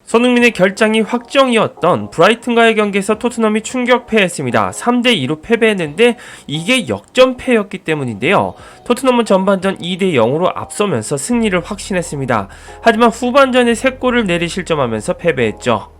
손흥민의 결장이 확정이었던 브라이튼과의 경기에서 토트넘이 충격패했습니다. 3대2로 패배했는데 이게 역전패였기 때문인데요. 토트넘은 전반전 2대0으로 앞서면서 승리를 확신했습니다. 하지만 후반전에 3골을 내리 실점하면서 패배했죠.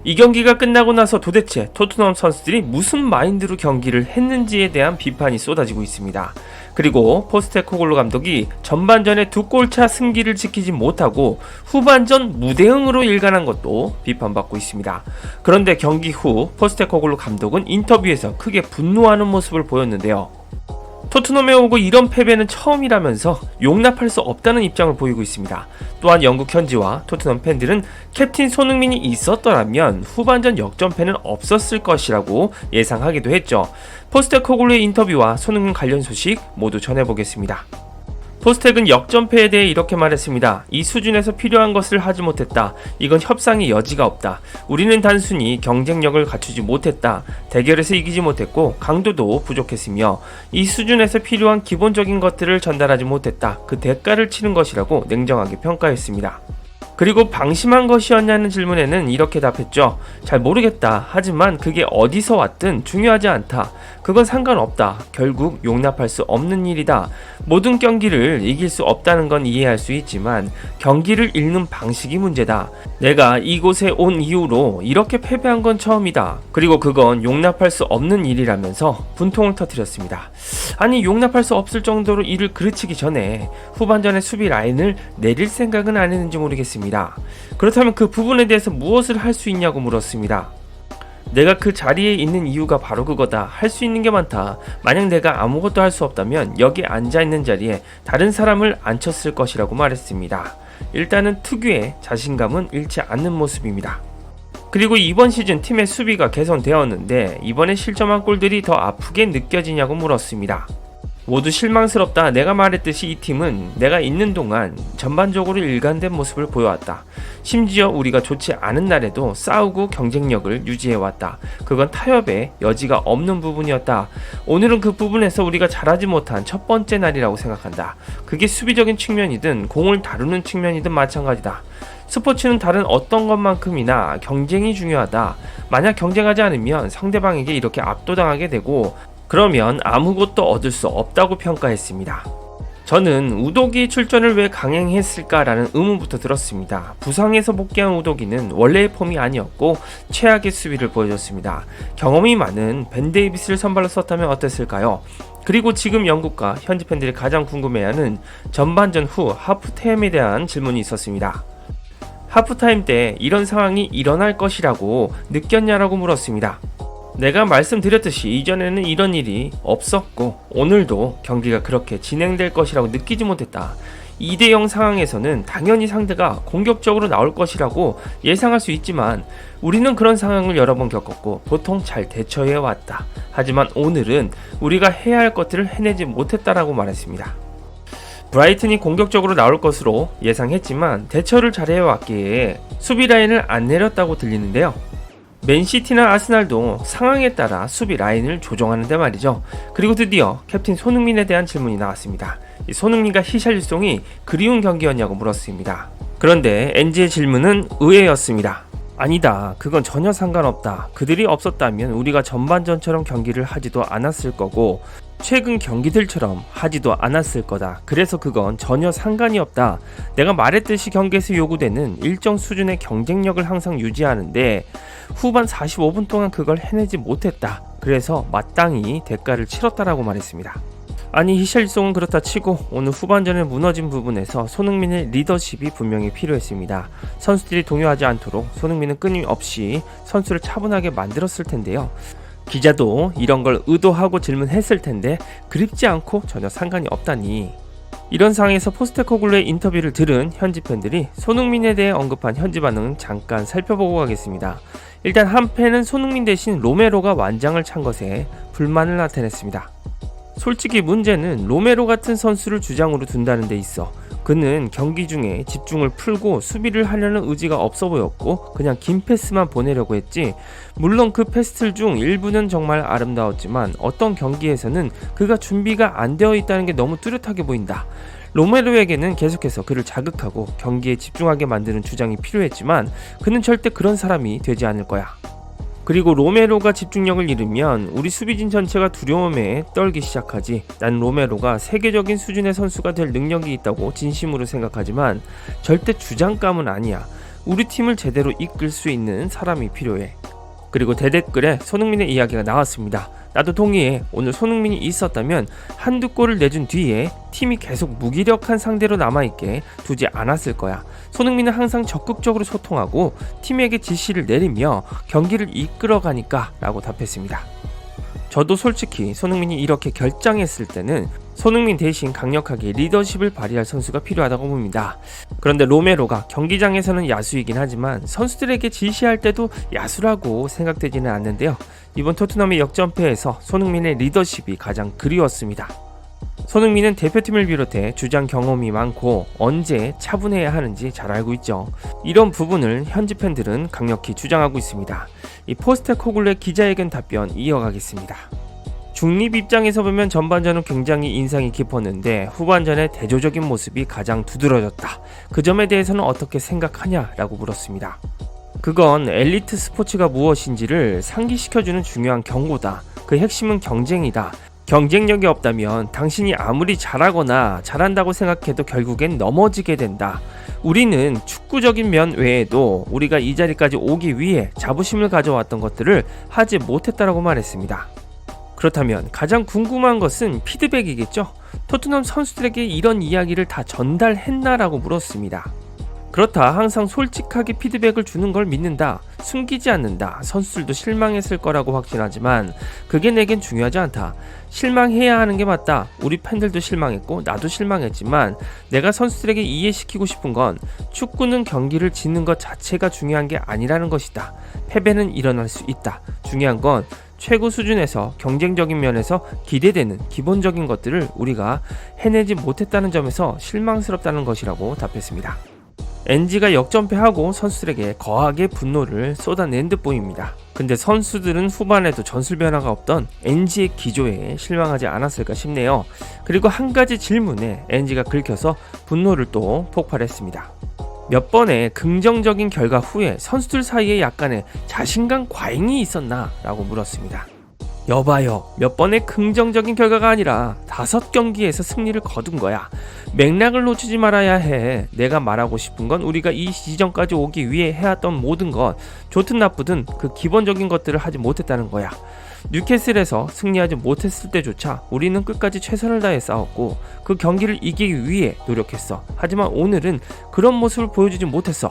이 경기가 끝나고 나서 도대체 토트넘 선수들이 무슨 마인드로 경기를 했는지에 대한 비판이 쏟아지고 있습니다. 그리고 포스테코글루 감독이 전반전에 2골차 승기를 지키지 못하고 후반전 무대응으로 일관한 것도 비판받고 있습니다. 그런데 경기 후 포스테코글루 감독은 인터뷰에서 크게 분노하는 모습을 보였는데요. 토트넘에 오고 이런 패배는 처음이라면서 용납할 수 없다는 입장을 보이고 있습니다. 또한 영국 현지와 토트넘 팬들은 캡틴 손흥민이 있었더라면 후반전 역전패는 없었을 것이라고 예상하기도 했죠. 포스테코글루의 인터뷰와 손흥민 관련 소식 모두 전해보겠습니다. 포스텍은 역전패에 대해 이렇게 말했습니다. 이 수준에서 필요한 것을 하지 못했다. 이건 협상의 여지가 없다. 우리는 단순히 경쟁력을 갖추지 못했다. 대결에서 이기지 못했고 강도도 부족했으며 이 수준에서 필요한 기본적인 것들을 전달하지 못했다. 그 대가를 치른 것이라고 냉정하게 평가했습니다. 그리고 방심한 것이었냐는 질문에는 이렇게 답했죠. 잘 모르겠다. 하지만 그게 어디서 왔든 중요하지 않다. 그건 상관없다. 결국 용납할 수 없는 일이다. 모든 경기를 이길 수 없다는 건 이해할 수 있지만 경기를 읽는 방식이 문제다. 내가 이곳에 온 이후로 이렇게 패배한 건 처음이다. 그리고 그건 용납할 수 없는 일이라면서 분통을 터뜨렸습니다. 아니 용납할 수 없을 정도로 일을 그르치기 전에 후반전에 수비 라인을 내릴 생각은 안 했는지 모르겠습니다. 그렇다면 그 부분에 대해서 무엇을 할 수 있냐고 물었습니다. 내가 그 자리에 있는 이유가 바로 그거다. 할 수 있는 게 많다. 만약 내가 아무것도 할 수 없다면 여기 앉아있는 자리에 다른 사람을 앉혔을 것이라고 말했습니다. 일단은 특유의 자신감은 잃지 않는 모습입니다. 그리고 이번 시즌 팀의 수비가 개선되었는데 이번에 실점한 골들이 더 아프게 느껴지냐고 물었습니다. 모두 실망스럽다. 내가 말했듯이 이 팀은 내가 있는 동안 전반적으로 일관된 모습을 보여왔다. 심지어 우리가 좋지 않은 날에도 싸우고 경쟁력을 유지해왔다. 그건 타협의 여지가 없는 부분이었다. 오늘은 그 부분에서 우리가 잘하지 못한 첫 번째 날이라고 생각한다. 그게 수비적인 측면이든 공을 다루는 측면이든 마찬가지다. 스포츠는 다른 어떤 것만큼이나 경쟁이 중요하다. 만약 경쟁하지 않으면 상대방에게 이렇게 압도당하게 되고 그러면 아무것도 얻을 수 없다고 평가했습니다. 저는 우도기 출전을 왜 강행했을까라는 의문부터 들었습니다. 부상에서 복귀한 우도기는 원래의 폼이 아니었고 최악의 수비를 보여줬습니다. 경험이 많은 벤 데이비스를 선발로 썼다면 어땠을까요? 그리고 지금 영국과 현지 팬들이 가장 궁금해하는 전반전 후 하프타임에 대한 질문이 있었습니다. 하프타임 때 이런 상황이 일어날 것이라고 느꼈냐라고 물었습니다. 내가 말씀드렸듯이 이전에는 이런 일이 없었고 오늘도 경기가 그렇게 진행될 것이라고 느끼지 못했다. 2대0 상황에서는 당연히 상대가 공격적으로 나올 것이라고 예상할 수 있지만 우리는 그런 상황을 여러 번 겪었고 보통 잘 대처해 왔다. 하지만 오늘은 우리가 해야 할 것들을 해내지 못했다라고 말했습니다. 브라이튼이 공격적으로 나올 것으로 예상했지만 대처를 잘해왔기에 수비 라인을 안 내렸다고 들리는데요. 맨시티나 아스날도 상황에 따라 수비 라인을 조정하는데 말이죠. 그리고 드디어 캡틴 손흥민에 대한 질문이 나왔습니다. 손흥민과 히샬리송이 그리운 경기였냐고 물었습니다. 그런데 NG의 질문은 의외였습니다. 아니다. 그건 전혀 상관없다. 그들이 없었다면 우리가 전반전처럼 경기를 하지도 않았을 거고 최근 경기들처럼 하지도 않았을 거다. 그래서 그건 전혀 상관이 없다. 내가 말했듯이 경기에서 요구되는 일정 수준의 경쟁력을 항상 유지하는데 후반 45분 동안 그걸 해내지 못했다. 그래서 마땅히 대가를 치렀다라고 말했습니다. 아니 히샬리송은 그렇다 치고 오늘 후반전에 무너진 부분에서 손흥민의 리더십이 분명히 필요했습니다. 선수들이 동요하지 않도록 손흥민은 끊임없이 선수를 차분하게 만들었을 텐데요. 기자도 이런 걸 의도하고 질문했을 텐데 그립지 않고 전혀 상관이 없다니. 이런 상황에서 포스테코글루의 인터뷰를 들은 현지 팬들이 손흥민에 대해 언급한 현지 반응은 잠깐 살펴보고 가겠습니다. 일단 한 팬은 손흥민 대신 로메로가 완장을 찬 것에 불만을 나타냈습니다. 솔직히 문제는 로메로 같은 선수를 주장으로 둔다는 데 있어 그는 경기 중에 집중을 풀고 수비를 하려는 의지가 없어 보였고 그냥 긴 패스만 보내려고 했지. 물론 그 패스들 중 일부는 정말 아름다웠지만 어떤 경기에서는 그가 준비가 안 되어 있다는 게 너무 뚜렷하게 보인다. 로메로에게는 계속해서 그를 자극하고 경기에 집중하게 만드는 주장이 필요했지만 그는 절대 그런 사람이 되지 않을 거야. 그리고 로메로가 집중력을 잃으면 우리 수비진 전체가 두려움에 떨기 시작하지. 난 로메로가 세계적인 수준의 선수가 될 능력이 있다고 진심으로 생각하지만 절대 주장감은 아니야. 우리 팀을 제대로 이끌 수 있는 사람이 필요해. 그리고 대댓글에 손흥민의 이야기가 나왔습니다. 나도 동의해. 오늘 손흥민이 있었다면 한두 골을 내준 뒤에 팀이 계속 무기력한 상대로 남아있게 두지 않았을 거야. 손흥민은 항상 적극적으로 소통하고 팀에게 지시를 내리며 경기를 이끌어가니까 라고 답했습니다. 저도 솔직히 손흥민이 이렇게 결장했을 때는 손흥민 대신 강력하게 리더십을 발휘할 선수가 필요하다고 봅니다. 그런데 로메로가 경기장에서는 야수이긴 하지만 선수들에게 지시할 때도 야수라고 생각되지는 않는데요. 이번 토트넘의 역전패에서 손흥민의 리더십이 가장 그리웠습니다. 손흥민은 대표팀을 비롯해 주장 경험이 많고 언제 차분해야 하는지 잘 알고 있죠. 이런 부분을 현지 팬들은 강력히 주장하고 있습니다. 이 포스테코글루의 기자회견 답변 이어가겠습니다. 중립 입장에서 보면 전반전은 굉장히 인상이 깊었는데 후반전의 대조적인 모습이 가장 두드러졌다. 그 점에 대해서는 어떻게 생각하냐라고 물었습니다. 그건 엘리트 스포츠가 무엇인지를 상기시켜주는 중요한 경고다. 그 핵심은 경쟁이다. 경쟁력이 없다면 당신이 아무리 잘하거나 잘한다고 생각해도 결국엔 넘어지게 된다. 우리는 축구적인 면 외에도 우리가 이 자리까지 오기 위해 자부심을 가져왔던 것들을 하지 못했다라고 말했습니다. 그렇다면 가장 궁금한 것은 피드백이겠죠? 토트넘 선수들에게 이런 이야기를 다 전달했나라고 물었습니다. 그렇다. 항상 솔직하게 피드백을 주는 걸 믿는다. 숨기지 않는다. 선수들도 실망했을 거라고 확신하지만 그게 내겐 중요하지 않다. 실망해야 하는 게 맞다. 우리 팬들도 실망했고 나도 실망했지만 내가 선수들에게 이해시키고 싶은 건 축구는 경기를 짓는 것 자체가 중요한 게 아니라는 것이다. 패배는 일어날 수 있다. 중요한 건 최고 수준에서 경쟁적인 면에서 기대되는 기본적인 것들을 우리가 해내지 못했다는 점에서 실망스럽다는 것이라고 답했습니다. NG가 역전패하고 선수들에게 거하게 분노를 쏟아낸 듯 보입니다. 근데 선수들은 후반에도 전술 변화가 없던 NG의 기조에 실망하지 않았을까 싶네요. 그리고 한 가지 질문에 NG가 긁혀서 분노를 또 폭발했습니다. 몇 번의 긍정적인 결과 후에 선수들 사이에 약간의 자신감 과잉이 있었나? 라고 물었습니다. 여봐요. 몇 번의 긍정적인 결과가 아니라 5경기에서 승리를 거둔 거야. 맥락을 놓치지 말아야 해. 내가 말하고 싶은 건 우리가 이 지점까지 오기 위해 해왔던 모든 것, 좋든 나쁘든 그 기본적인 것들을 하지 못했다는 거야. 뉴캐슬에서 승리하지 못했을 때조차 우리는 끝까지 최선을 다해 싸웠고 그 경기를 이기기 위해 노력했어. 하지만 오늘은 그런 모습을 보여주지 못했어.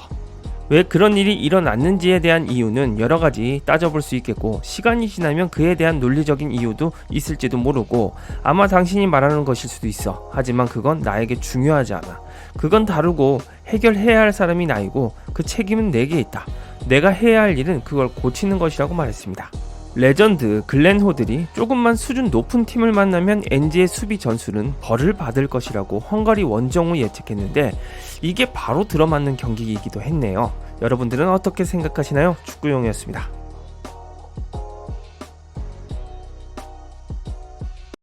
왜 그런 일이 일어났는지에 대한 이유는 여러 가지 따져볼 수 있겠고 시간이 지나면 그에 대한 논리적인 이유도 있을지도 모르고 아마 당신이 말하는 것일 수도 있어. 하지만 그건 나에게 중요하지 않아. 그건 다르고 해결해야 할 사람이 나이고 그 책임은 내게 있다. 내가 해야 할 일은 그걸 고치는 것이라고 말했습니다. 레전드 글렌 호들이 조금만 수준 높은 팀을 만나면 NG의 수비 전술은 벌을 받을 것이라고 헝가리 원정우 예측했는데 이게 바로 들어맞는 경기이기도 했네요. 여러분들은 어떻게 생각하시나요? 축구용이었습니다.